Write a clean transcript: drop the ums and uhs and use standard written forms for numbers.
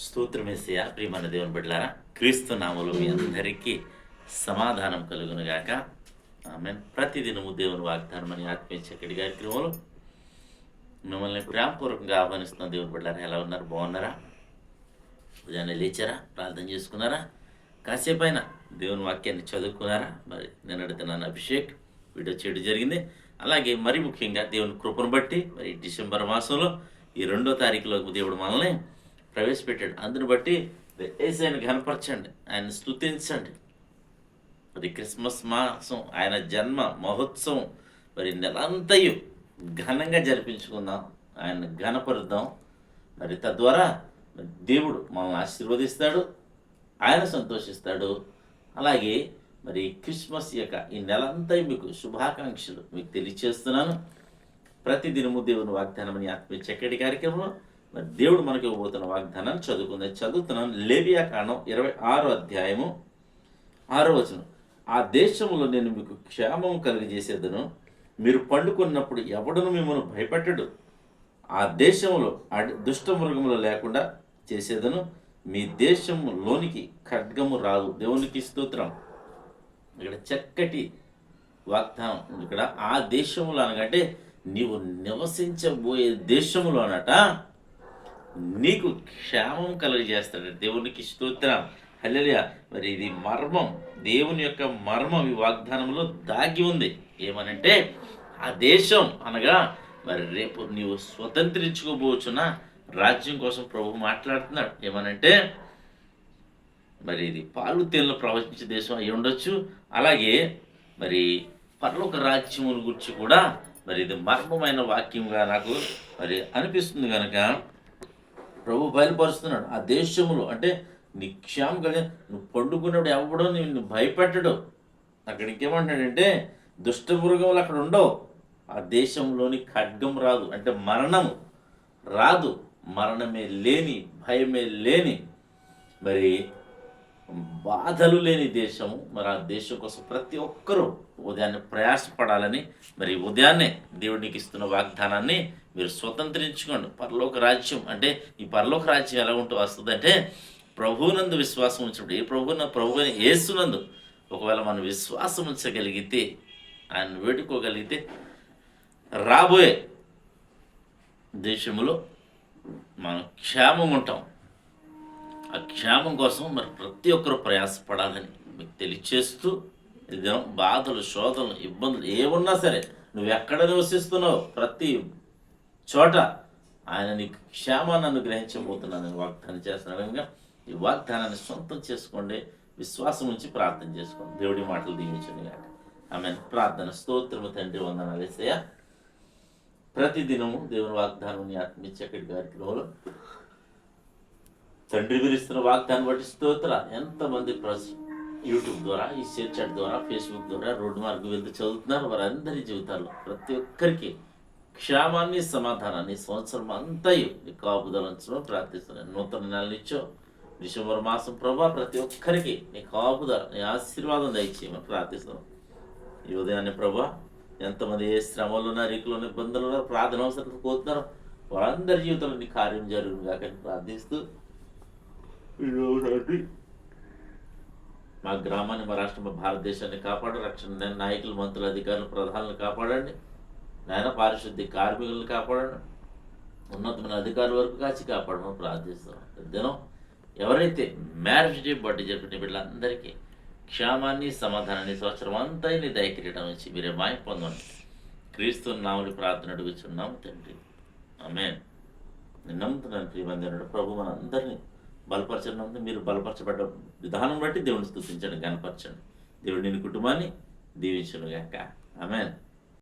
స్తోత్రమేసయ్య ప్రియమైన దేవుని బిడ్డలారా, క్రీస్తు నామములో మీ అందరికీ సమాధానం కలుగునుగాక. ఆమేన్. ప్రతిదినము దేవుని వాగ్దానం అని ఆత్మీయ చక్కటి కార్యక్రమంలో మిమ్మల్ని ప్రేమపూర్వకంగా ఆహ్వానిస్తున్న దేవుని బిడ్డలారా, ఎలా ఉన్నారు? బాగున్నారా? ఉదయాన్నే లేచారా? ప్రార్థన చేసుకున్నారా? కాసేపైనా దేవుని వాక్యాన్ని చదువుకున్నారా? మరి నిన్నటి నన్ను అభిషేక్ వీడియో చేయడం జరిగింది. అలాగే మరి ముఖ్యంగా దేవుని కృపను బట్టి మరి డిసెంబర్ మాసంలో ఈ 2వ తారీఖులో దేవుడు మనల్ని ప్రవేశపెట్టాడు. అందుని బట్టి యేసయ్యను ఘనపరచండి, ఆయన స్తుతించండి. మరి క్రిస్మస్ మాసం, ఆయన జన్మ మహోత్సవం మరి నెలంతయు ఘనంగా జరిపించుకుందాం, ఆయన ఘనపరుద్దాం. మరి తద్వారా దేవుడు మనల్ని ఆశీర్వదిస్తాడు, ఆయన సంతోషిస్తాడు. అలాగే మరి క్రిస్మస్ యొక్క ఈ నెలంతా మీకు శుభాకాంక్షలు మీకు తెలియచేస్తున్నాను. ప్రతిదినము దేవుని వాగ్దానం అని ఆత్మీయ చక్కటి కార్యక్రమంలో మరి దేవుడు మనకి ఇవ్వబోతున్న వాగ్దానాన్ని చదువుతున్నాను. లేవియా కాండం 26వ అధ్యాయము 6వ వచనం. ఆ దేశంలో నేను మీకు క్షేమం కలిగజేసేదను, మీరు పండుకున్నప్పుడు ఎవడును మిమ్మల్ని భయపెట్టడు. ఆ దేశంలో దుష్ట మృగములు లేకుండా చేసేదను, మీ దేశంలోనికి ఖడ్గము రాదు. దేవునికి స్తోత్రం. ఇక్కడ చక్కటి వాగ్దానం. ఇక్కడ ఆ దేశంలో అనగంటే నీవు నివసించబోయే దేశంలో అనట నీకు క్షేమం కలుగజేస్తాడు. దేవునికి స్తోత్రం. హల్లెలూయా. మరి ఇది మర్మం, దేవుని యొక్క మర్మం ఈ వాగ్దానంలో దాగి ఉంది. ఏమనంటే ఆ దేశం అనగా మరి రేపు నీవు స్వతంత్రించుకోబోచున్న రాజ్యం కోసం ప్రభు మాట్లాడుతున్నాడు. ఏమనంటే మరి ఇది పాలు తేనెలు ప్రవహించే దేశం అయి ఉండొచ్చు. అలాగే మరి పరలోక రాజ్యముల గురించి కూడా మరి ఇది మర్మమైన వాక్యంగా నాకు మరి అనిపిస్తుంది. కనుక ప్రభు బయలుపరుస్తున్నాడు. ఆ దేశములో అంటే నీ క్షేమం కలిగి నువ్వు పండుకున్నప్పుడు ఎవడో నిన్ను భయపెట్టడు. అక్కడ ఇంకేమంటాడంటే దుష్ట మృగములు అక్కడ ఉండవు. ఆ దేశంలోని ఖడ్గం రాదు, అంటే మరణము రాదు. మరణమే లేని, భయమే లేని, మరి బాధలు లేని దేశము. మరి ఆ దేశం కోసం ప్రతి ఒక్కరూ ఉదయాన్నే ప్రయాసపడాలని మరి ఉదయాన్నే దేవుడికి ఇస్తున్న వాగ్దానాన్ని మీరు స్వతంత్రించుకోండి. పరలోక రాజ్యం అంటే ఈ పరలోక రాజ్యం ఎలా ఉంటూ వస్తుందంటే ప్రభువునందు విశ్వాసం ఉంచినప్పుడు, ఏ ప్రభువుని యేసునందు ఒకవేళ మనం విశ్వాసం ఉంచగలిగితే, ఆయన వేడుకోగలిగితే రాబోయే దేశంలో మనం క్షేమం ఉంటాం. ఆ క్షేమం కోసం మరి ప్రతి ఒక్కరూ ప్రయాసపడాలని మీకు తెలియచేస్తూ, ఇది బాధలు, శోధనలు, ఇబ్బందులు ఏమున్నా సరే నువ్వు ఎక్కడ నివసిస్తున్నావు ప్రతి చోట ఆయన నీకు క్షేమాన్ని అనుగ్రహించబోతున్నానని వాగ్దానం చేస్తున్నాను. కనుక ఈ వాగ్దానాన్ని సొంతం చేసుకోండి, విశ్వాసం ఉంచి ప్రార్థన చేసుకోండి. దేవుడి మాటలు దీవించండి కాక. ఆమె ప్రార్థన. స్తోత్రము తండ్రి, వందనాలు యేసయ్యా. ప్రతిదినము దేవుని వాగ్దానం ఆత్మీయ చక్కటి కార్యక్రమంలో తండ్రి విరిస్తున్న వాగ్దానం బట్టి స్తోత్ర. ఎంతమంది యూట్యూబ్ ద్వారా, ఈ షేర్ చాట్ ద్వారా, ఫేస్బుక్ ద్వారా రోడ్డు మార్గం వెళ్తూ చదువుతున్నారు. వారందరి జీవితాల్లో ప్రతి ఒక్కరికి క్షేమాన్ని, సమాధానాన్ని సంవత్సరం అంతయు నీ కాపుదలంచడం ప్రార్థిస్తున్నాను. నూతన నెలనిచ్చో డిసెంబర్ మాసం ప్రభా ప్రతి ఒక్కరికి నీ కాపుదల, నీ ఆశీర్వాదం దయచేయమని ప్రార్థిస్తున్నాం. ఈ ఉదయాన్నే ప్రభా ఎంతమంది ఏ శ్రమలున్నా, రీకులున్న ఇబ్బందులు ప్రార్థన అవసరం కోరుతున్నారో వారందరి జీవితంలో నీ కార్యం జరుగును కాక ప్రార్థిస్తూ, మా గ్రామాన్ని, మా రాష్ట్రం, మా భారతదేశాన్ని కాపాడు. రక్షణ నాయకులు, మంత్రులు, అధికారులు, ప్రధానులు కాపాడండి. నాయన పారిశుద్ధ్య కార్మికులను కాపాడండి. ఉన్నతమైన అధికారుల వరకు కాచి కాపాడమని ప్రార్థిస్తున్నాం. దినం ఎవరైతే మ్యారేజ్ డే, బర్త్డే జరిపిన వీళ్ళందరికీ క్షేమాన్ని, సమాధానాన్ని సంవత్సరం అంతా నీ దయకిరీటం నుంచి మీరే మాయ పొందండి. క్రీస్తు నామములో ప్రార్థన అడుగుచున్నాము తండ్రి. ఆమేన్. నేను నమ్ముతున్నాను ప్రియమందిరుడు ప్రభు మనందరినీ బలపరచడం. మీరు బలపరచబడ్డ విధానం బట్టి దేవుని స్తుతించండి, గణపరచండి. దేవుడు నేను కుటుంబాన్ని దీవించును గాక. ఆమేన్.